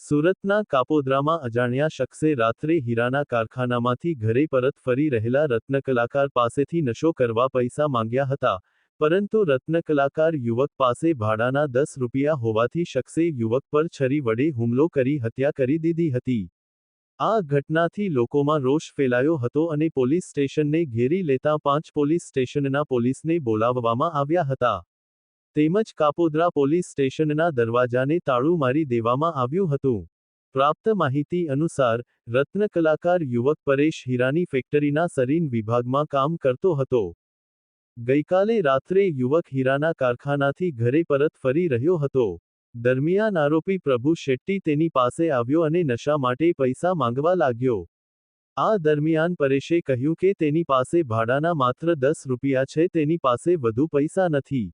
સુરતના કાપોદ્રામાં અજાણ્યા શખ્સે રાત્રે હીરાના કારખાનામાંથી ઘરે પરત ફરી રહેલા રત્નકલાકાર પાસેથી નશો કરવા પૈસા માંગ્યા હતા, પરંતુ રત્નકલાકાર યુવક પાસે ભાડાના 10 રૂપિયા હોવાથી શખ્સે યુવક પર છરી વડે હુમલો કરી હત્યા કરી દીધી હતી. આ ઘટનાથી લોકોમાં રોષ ફેલાયો હતો અને પોલીસ સ્ટેશનને ઘેરી લેતા 5 પોલીસ સ્ટેશનના પોલીસને બોલાવવામાં આવ્યા હતા. તેમજ કાપોદ્રા પોલીસ સ્ટેશનના દરવાજાને તાળું મારી દેવામાં આવ્યું હતું. પ્રાપ્ત માહિતી અનુસાર, રત્નકલાકાર યુવક પરેશ હીરાની ફેક્ટરીના સરીન વિભાગમાં કામ કરતો હતો. ગઈકાલે રાત્રે યુવક હીરાના કારખાનાથી ઘરે પરત ફરી રહ્યો હતો. દરમિયાન આરોપી પ્રભુ શેટ્ટી તેની પાસે આવ્યો અને નશા માટે પૈસા માંગવા લાગ્યો. આ દરમિયાન પરેશે કહ્યું કે તેની પાસે ભાડાના માત્ર 10 રૂપિયા છે, તેની પાસે વધુ પૈસા નથી.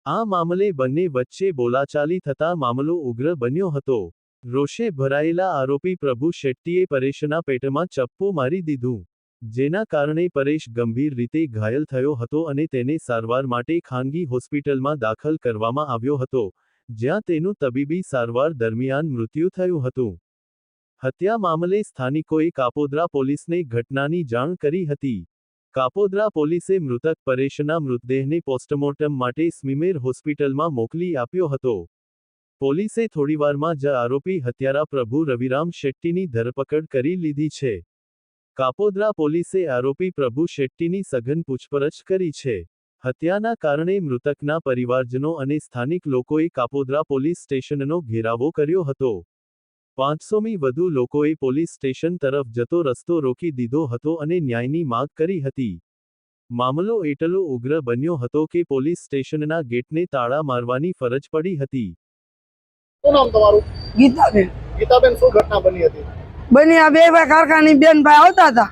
આ મામલે બંને વચ્ચે બોલાચાલી થતા મામલો ઉગ્ર બન્યો હતો. રોષે ભરાયેલા આરોપી પ્રભુ શેટ્ટીએ પરેશના પેટમાં ચપ્પુ મારી દીધું, જેના કારણે પરેશ ગંભીર રીતે ઘાયલ થયો હતો અને તેને સારવાર માટે ખાનગી હોસ્પિટલમાં દાખલ કરવામાં આવ્યો હતો, જ્યાં તેનું તબીબી સારવાર દરમિયાન મૃત્યુ થયું હતું. હત્યા મામલે સ્થાનિકોએ કાપોદ્રા પોલીસને ઘટનાની જાણ કરી હતી. કાપોદ્રા પોલીસે મૃતક પરેશના મૃતદેહને પોસ્ટમોર્ટમ માટે સ્મીમેર હોસ્પિટલમાં મોકલી આપ્યો હતો. પોલીસે થોડીવારમાં જ આરોપી હત્યારા પ્રભુ રવિરામ શેટ્ટીની ધરપકડ કરી લીધી છે. કાપોદ્રા પોલીસે આરોપી પ્રભુ શેટ્ટીની સઘન પૂછપરછ કરી છે. હત્યાના કારણે મૃતકના પરિવારજનો અને સ્થાનિક લોકોએ કાપોદ્રા પોલીસ સ્ટેશનનો ઘેરાવો કર્યો હતો. 500મી વધુ લોકોએ પોલીસ સ્ટેશન તરફ જતો રસ્તો રોકી દીધો હતો અને ન્યાયની માગ કરી હતી. મામલો એટલો ઉગ્ર બન્યો હતો કે પોલીસ સ્ટેશનના ગેટને તાળા મારવાની ફરજ પડી હતી. શું નામ તમારું? ગીતાબેન. ગીતાબેન, શું ઘટના બની હતી? બની આ બે ભાઈ કારખાની બેન ભાઈ આવતા હતા.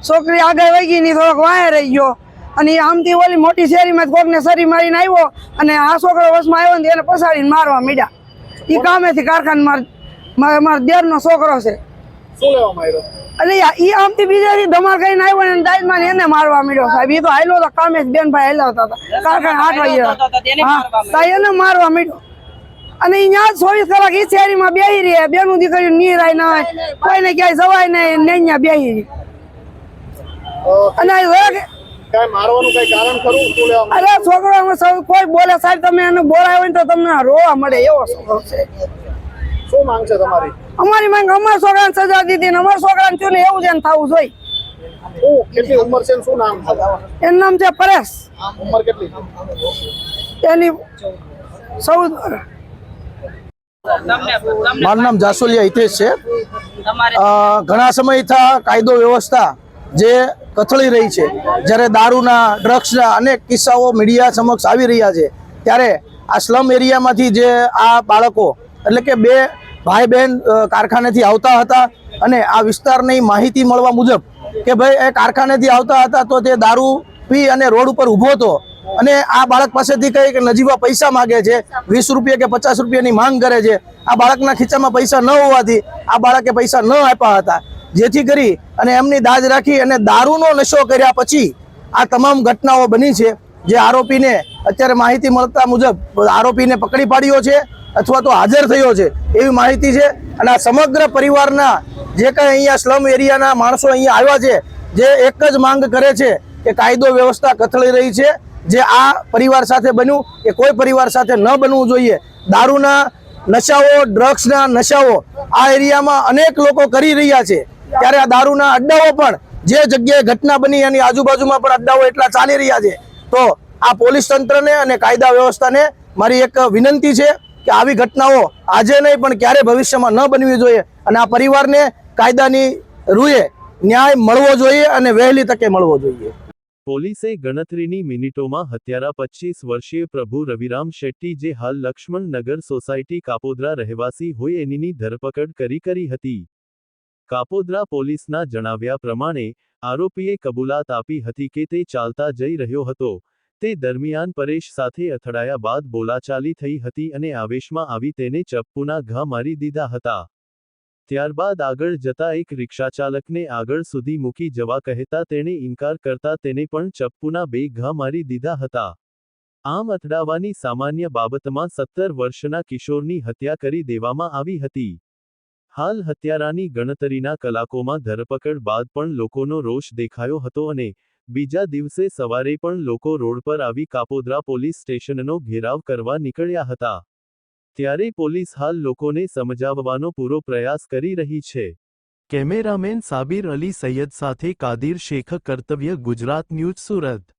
છોકરી આગળ વહી ગઈ ની થોડોક વાયા રહી ગયો અને આમથી ઓલી મોટી શેરીમાં કોકને સરી મારીને આવ્યો અને આ છોકરો વસમાં આવ્યો ને એને પસાડીને મારવા માંડ્યા. એ કામેથી કારખાને મારા દેરનો છોકરો છે. શું લેવામાં આવ્યો? એટલે ઈ આમથી બીજાથી ધમાલ કરીને આવ્યો ને દાજમાં એને મારવા માંડ્યો. સાહેબ એ તો હાલ્યો તો કામે બેન ભાઈ હાલતા હતા કારખાને 8 વાગ્યા એને મારવા માંડ્યો. અને અહીંયા 24 કલાક ઈ શેરીમાં બેહી રહી, બેનું દીકરીઓ નીરાય ના હોય, કોઈને ક્યાંય જવાય નહીં, અહીંયા બેહી રહી. અને કઈ મારવાનું કઈ કારણ ખરું? શું લેવામાં? અરે છોકરો કોઈ બોલે સાહેબ તમે એને બોલાય હોય તો તમને રોવા મળે એવો છોકરો છે. શું માંગ છે તમારી? અમારી માંગ અમારા છોકરાને સજા દીધી ને અમારા છોકરાને થયું ને એવું જ એને થવું જોઈએ. કેટલી ઉંમર છે? શું નામ છે? એનું નામ છે પરેશ. ઉંમર કેટલી? એની 14. મારું નામ જાસોલિયા હિતેશ છે. ઘણા સમયથી કાયદો વ્યવસ્થા જે કથળી રહી છે, જ્યારે દારૂના ડ્રગ્સના અનેક કિસ્સાઓ મીડિયા સમક્ષ આવી રહ્યા છે, ત્યારે આ સ્લમ એરિયામાંથી જે આ બાળકો એટલે કે બે ભાઈ બહેન કારખાનેથી આવતા હતા અને આ વિસ્તારની માહિતી મળવા મુજબ કે ભાઈ એ કારખાનેથી આવતા હતા તો તે દારૂ પી અને રોડ ઉપર ઊભો હતો અને આ બાળક પાસેથી કઈ કે નજીવા પૈસા માગે છે, 20 રૂપિયા કે 50 રૂપિયાની માંગ કરે છે. આ બાળકના ખીચામાં પૈસા ન હોવાથી આ બાળકે પૈસા ન આપ્યા હતા, જેથી કરી અને એમની દાજ રાખી અને દારૂનો નશો કર્યા પછી આ તમામ ઘટનાઓ બની છે. જે આરોપીને અત્યારે માહિતી મળતા મુજબ આરોપીને પકડી પાડ્યો છે અથવા તો હાજર થયો છે એવી માહિતી છે. અને આ સમગ્ર પરિવારના જે કંઈ અહીંયા સ્લમ એરિયાના માણસો અહીંયા આવ્યા છે, જે એક જ માંગ કરે છે કે કાયદો વ્યવસ્થા કથળી રહી છે. જે આ પરિવાર સાથે બન્યું એ કોઈ પરિવાર સાથે ન બનવું જોઈએ. દારૂના નશાઓ, ડ્રગ્સના નશાઓ આ એરિયામાં અનેક લોકો કરી રહ્યા છે, ત્યારે આ દારૂના અડ્ડાઓ પણ જે જગ્યાએ ઘટના બની એની આજુબાજુમાં પણ અડ્ડાઓ એટલા ચાલી રહ્યા છે. તો આ પોલીસ તંત્રને અને કાયદા વ્યવસ્થાને મારી એક વિનંતી છે કે આવી ઘટનાઓ આજે નહીં પણ ક્યારે ભવિષ્યમાં ન બનવી જોઈએ અને આ પરિવારને કાયદાની રૂએ ન્યાય મળવો જોઈએ અને વહેલી તકે મળવો જોઈએ. પોલીસે ગણતરીની મિનિટોમાં હત્યારા 25 વર્ષીય પ્રભુ રવિરામ શેટ્ટી, જે હાલ લક્ષ્મણનગર સોસાયટી કાપોદ્રા રહેવાસી હોય, એની ધરપકડ કરી હતી. કાપોદ્રા પોલીસના જણાવ્યા પ્રમાણે આરોપીએ કબૂલાત આપી હતી કે તે ચાલતા જઈ રહ્યો હતો. તે દરમિયાન પરેશ સાથે અથડાયા બાદ બોલાચાલી થઈ હતી અને આવેશમાં આવી તેને ચપ્પુના ઘા મારી દીધા હતા. ત્યારબાદ આગળ જતા એક રિક્ષાચાલકને આગળ સુધી મૂકી જવા કહેતા તેણે ઇનકાર કરતા તેને પણ ચપ્પુના 2 ઘા મારી દીધા હતા. આમ અથડાવાની સામાન્ય બાબતમાં 17 વર્ષના કિશોરની હત્યા કરી દેવામાં આવી હતી. હાલ હત્યારાની ગણતરીના કલાકોમાં ધરપકડ બાદ પણ લોકોનો રોષ દેખાયો હતો અને બીજા દિવસે સવારે પણ લોકો રોડ પર આવી કાપોદ્રા પોલીસ સ્ટેશનનો ઘેરાવ કરવા નીકળ્યા હતા. ત્યારે પોલીસ હાલ લોકોને સમજાવવાનો પૂરો પ્રયાસ કરી રહી છે. કેમેરામેન સાબિર અલી સૈયદ સાથે કાદિર શેખ, કર્તવ્ય ગુજરાત ન્યૂઝ, સુરત.